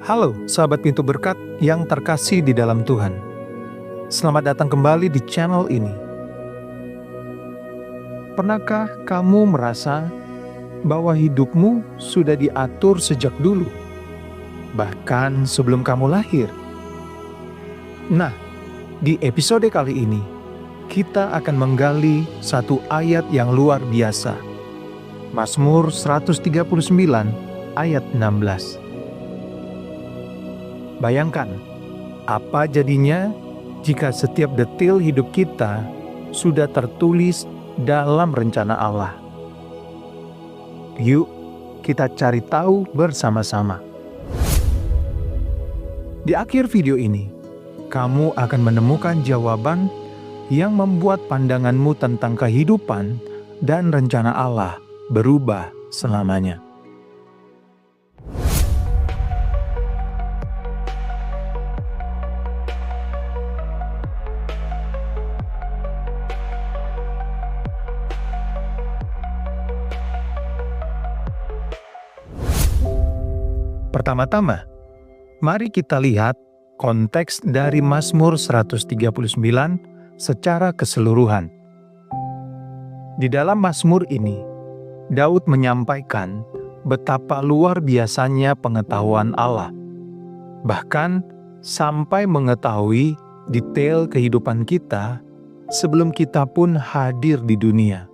Halo sahabat Pintu Berkat yang terkasih di dalam Tuhan. Selamat datang kembali di channel ini. Pernahkah kamu merasa bahwa hidupmu sudah diatur sejak dulu? Bahkan sebelum kamu lahir? Nah, di episode kali ini, kita akan menggali satu ayat yang luar biasa. Mazmur 139 ayat 16. Bayangkan, apa jadinya jika setiap detil hidup kita sudah tertulis dalam rencana Allah? Yuk, kita cari tahu bersama-sama. Di akhir video ini, kamu akan menemukan jawaban yang membuat pandanganmu tentang kehidupan dan rencana Allah berubah selamanya. Pertama-tama, mari kita lihat konteks dari Mazmur 139 secara keseluruhan. Di dalam Mazmur ini, Daud menyampaikan betapa luar biasanya pengetahuan Allah, bahkan sampai mengetahui detail kehidupan kita sebelum kita pun hadir di dunia.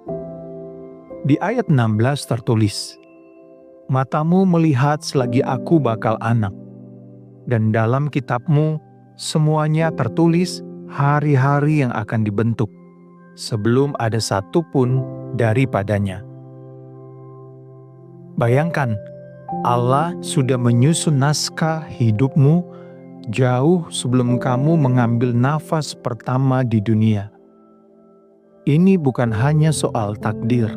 Di ayat 16 tertulis, "Matamu melihat selagi aku bakal anak, dan dalam kitabmu semuanya tertulis hari-hari yang akan dibentuk, sebelum ada satu pun daripadanya." Bayangkan, Allah sudah menyusun naskah hidupmu jauh sebelum kamu mengambil nafas pertama di dunia. Ini bukan hanya soal takdir,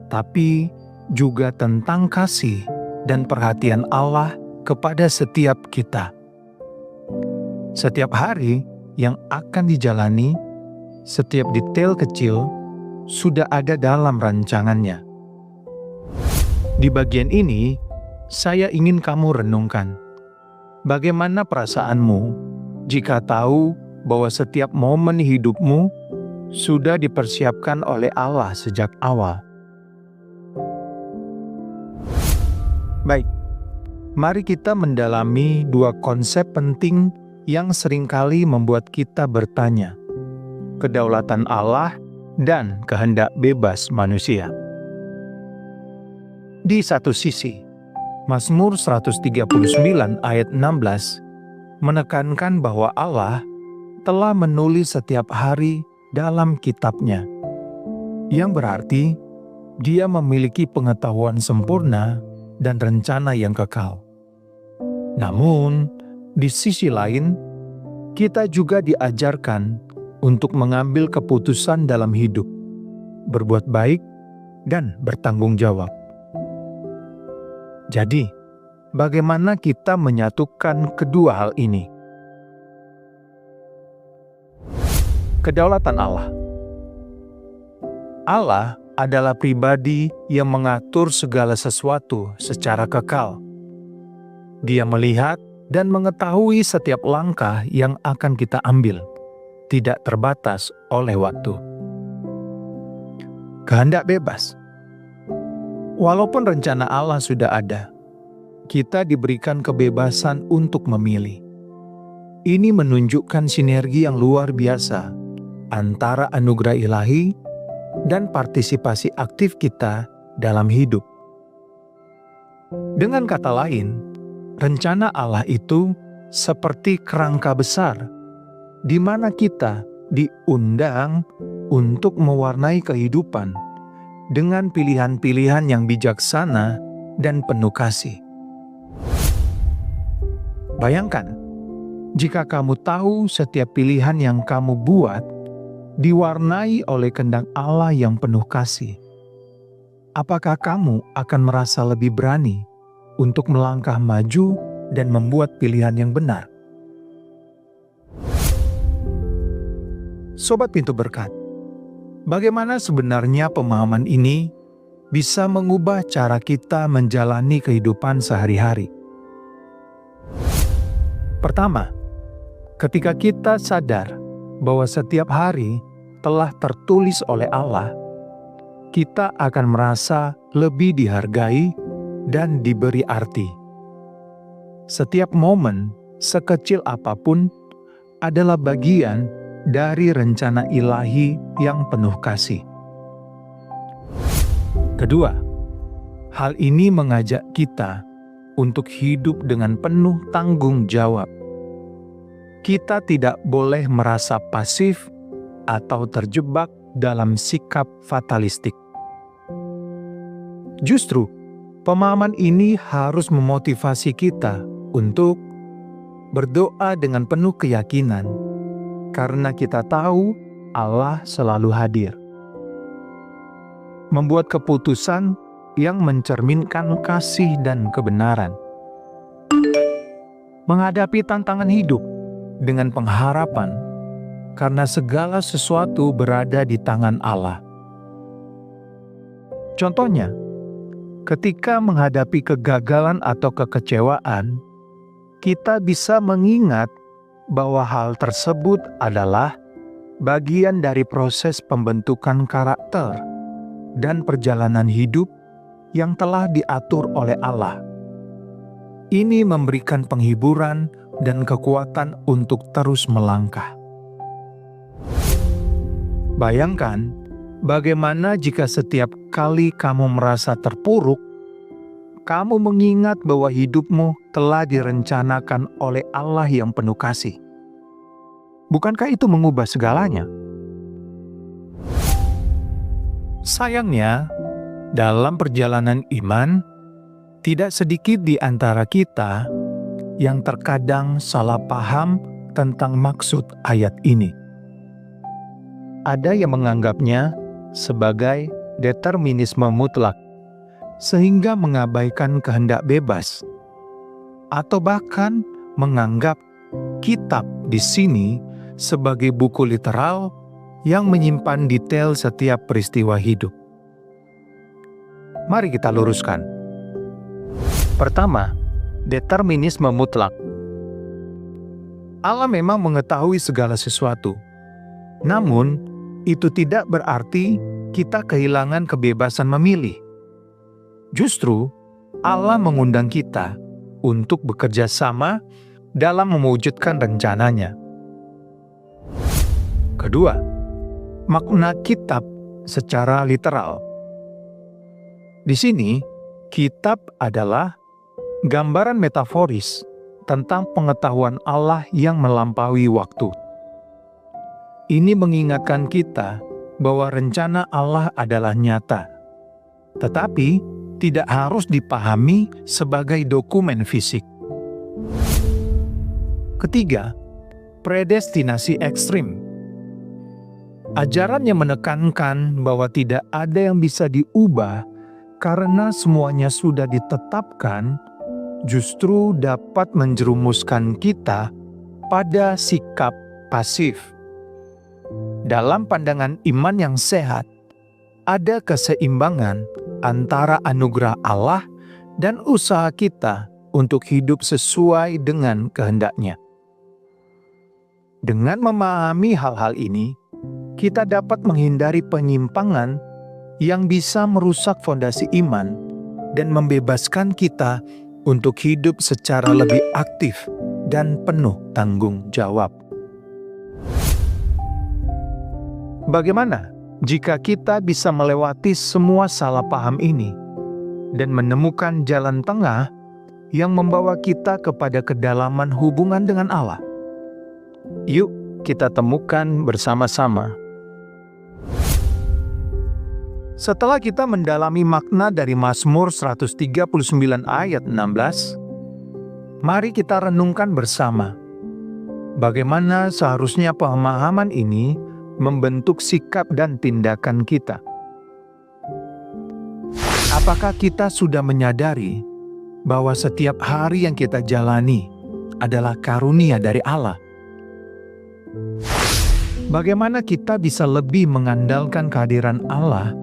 tapi juga tentang kasih dan perhatian Allah kepada setiap kita. Setiap hari yang akan dijalani, setiap detail kecil sudah ada dalam rancangannya. Di bagian ini, saya ingin kamu renungkan, bagaimana perasaanmu jika tahu bahwa setiap momen hidupmu sudah dipersiapkan oleh Allah sejak awal. Baik, mari kita mendalami dua konsep penting yang seringkali membuat kita bertanya, kedaulatan Allah dan kehendak bebas manusia. Di satu sisi, Mazmur 139 ayat 16 menekankan bahwa Allah telah menulis setiap hari dalam kitab-Nya, yang berarti Dia memiliki pengetahuan sempurna dan rencana yang kekal. Namun, di sisi lain, kita juga diajarkan untuk mengambil keputusan dalam hidup, berbuat baik, dan bertanggung jawab. Jadi, bagaimana kita menyatukan kedua hal ini? Kedaulatan Allah. Allah adalah pribadi yang mengatur segala sesuatu secara kekal. Dia melihat dan mengetahui setiap langkah yang akan kita ambil, tidak terbatas oleh waktu. Kehendak bebas. Walaupun rencana Allah sudah ada, kita diberikan kebebasan untuk memilih. Ini menunjukkan sinergi yang luar biasa antara anugerah ilahi dan partisipasi aktif kita dalam hidup. Dengan kata lain, rencana Allah itu seperti kerangka besar di mana kita diundang untuk mewarnai kehidupan dengan pilihan-pilihan yang bijaksana dan penuh kasih. Bayangkan, jika kamu tahu setiap pilihan yang kamu buat diwarnai oleh kehendak Allah yang penuh kasih, apakah kamu akan merasa lebih berani untuk melangkah maju dan membuat pilihan yang benar? Sobat Pintu Berkat, bagaimana sebenarnya pemahaman ini bisa mengubah cara kita menjalani kehidupan sehari-hari? Pertama, ketika kita sadar bahwa setiap hari telah tertulis oleh Allah, kita akan merasa lebih dihargai dan diberi arti. Setiap momen, sekecil apapun, adalah bagian dari rencana ilahi yang penuh kasih. Kedua, hal ini mengajak kita untuk hidup dengan penuh tanggung jawab. Kita tidak boleh merasa pasif atau terjebak dalam sikap fatalistik. Justru, pemahaman ini harus memotivasi kita untuk berdoa dengan penuh keyakinan, karena kita tahu Allah selalu hadir. Membuat keputusan yang mencerminkan kasih dan kebenaran. Menghadapi tantangan hidup dengan pengharapan, karena segala sesuatu berada di tangan Allah. Contohnya, ketika menghadapi kegagalan atau kekecewaan, kita bisa mengingat bahwa hal tersebut adalah bagian dari proses pembentukan karakter dan perjalanan hidup yang telah diatur oleh Allah. Ini memberikan penghiburan dan kekuatan untuk terus melangkah. Bayangkan, bagaimana jika setiap kali kamu merasa terpuruk, kamu mengingat bahwa hidupmu telah direncanakan oleh Allah yang penuh kasih. Bukankah itu mengubah segalanya? Sayangnya, dalam perjalanan iman, tidak sedikit di antara kita yang terkadang salah paham tentang maksud ayat ini. Ada yang menganggapnya sebagai determinisme mutlak, sehingga mengabaikan kehendak bebas, atau bahkan menganggap kitab di sini sebagai buku literal yang menyimpan detail setiap peristiwa hidup. Mari kita luruskan. Pertama, determinisme mutlak. Allah memang mengetahui segala sesuatu, namun itu tidak berarti kita kehilangan kebebasan memilih. Justru, Allah mengundang kita untuk bekerja sama dalam mewujudkan rencananya. Kedua, makna kitab secara literal. Di sini, kitab adalah gambaran metaforis tentang pengetahuan Allah yang melampaui waktu. Ini mengingatkan kita bahwa rencana Allah adalah nyata, tetapi tidak harus dipahami sebagai dokumen fisik. Ketiga, predestinasi ekstrim. Ajaran yang menekankan bahwa tidak ada yang bisa diubah karena semuanya sudah ditetapkan, justru dapat menjerumuskan kita pada sikap pasif. Dalam pandangan iman yang sehat, ada keseimbangan antara anugerah Allah dan usaha kita untuk hidup sesuai dengan kehendak-Nya. Dengan memahami hal-hal ini, kita dapat menghindari penyimpangan yang bisa merusak fondasi iman dan membebaskan kita untuk hidup secara lebih aktif dan penuh tanggung jawab. Bagaimana jika kita bisa melewati semua salah paham ini dan menemukan jalan tengah yang membawa kita kepada kedalaman hubungan dengan Allah? Yuk kita temukan bersama-sama. Setelah kita mendalami makna dari Mazmur 139 ayat 16, mari kita renungkan bersama bagaimana seharusnya pemahaman ini membentuk sikap dan tindakan kita. Apakah kita sudah menyadari bahwa setiap hari yang kita jalani adalah karunia dari Allah? Bagaimana kita bisa lebih mengandalkan kehadiran Allah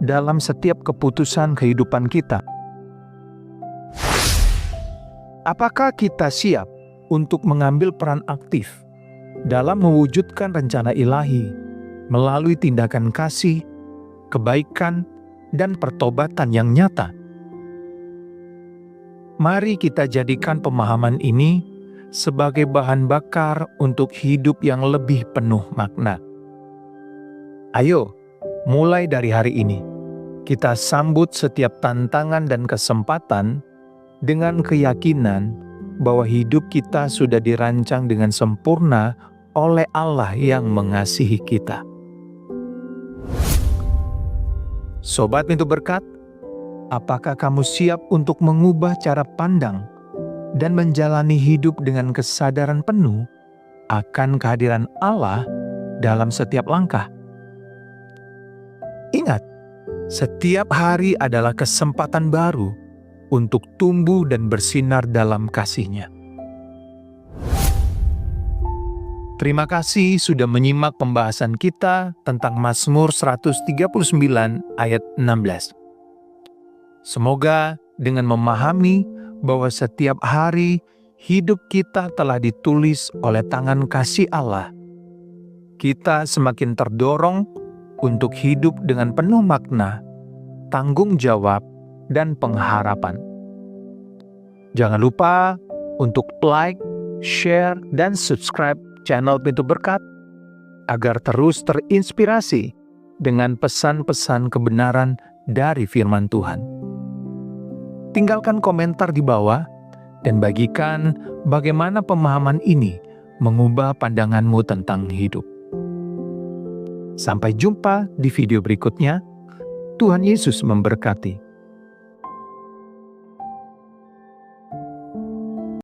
dalam setiap keputusan kehidupan kita? Apakah kita siap untuk mengambil peran aktif dalam mewujudkan rencana ilahi melalui tindakan kasih, kebaikan, dan pertobatan yang nyata. Mari kita jadikan pemahaman ini sebagai bahan bakar untuk hidup yang lebih penuh makna. Ayo, mulai dari hari ini, kita sambut setiap tantangan dan kesempatan dengan keyakinan bahwa hidup kita sudah dirancang dengan sempurna oleh Allah yang mengasihi kita. Sobat Pintu Berkat, apakah kamu siap untuk mengubah cara pandang dan menjalani hidup dengan kesadaran penuh akan kehadiran Allah dalam setiap langkah? Ingat, setiap hari adalah kesempatan baru untuk tumbuh dan bersinar dalam kasih-Nya. Terima kasih sudah menyimak pembahasan kita tentang Mazmur 139 ayat 16. Semoga dengan memahami bahwa setiap hari hidup kita telah ditulis oleh tangan kasih Allah, kita semakin terdorong untuk hidup dengan penuh makna, tanggung jawab, dan pengharapan. Jangan lupa untuk like, share, dan subscribe channel Pintu Berkat agar terus terinspirasi dengan pesan-pesan kebenaran dari firman Tuhan. Tinggalkan komentar di bawah dan bagikan bagaimana pemahaman ini mengubah pandanganmu tentang hidup. Sampai jumpa di video berikutnya. Tuhan Yesus memberkati.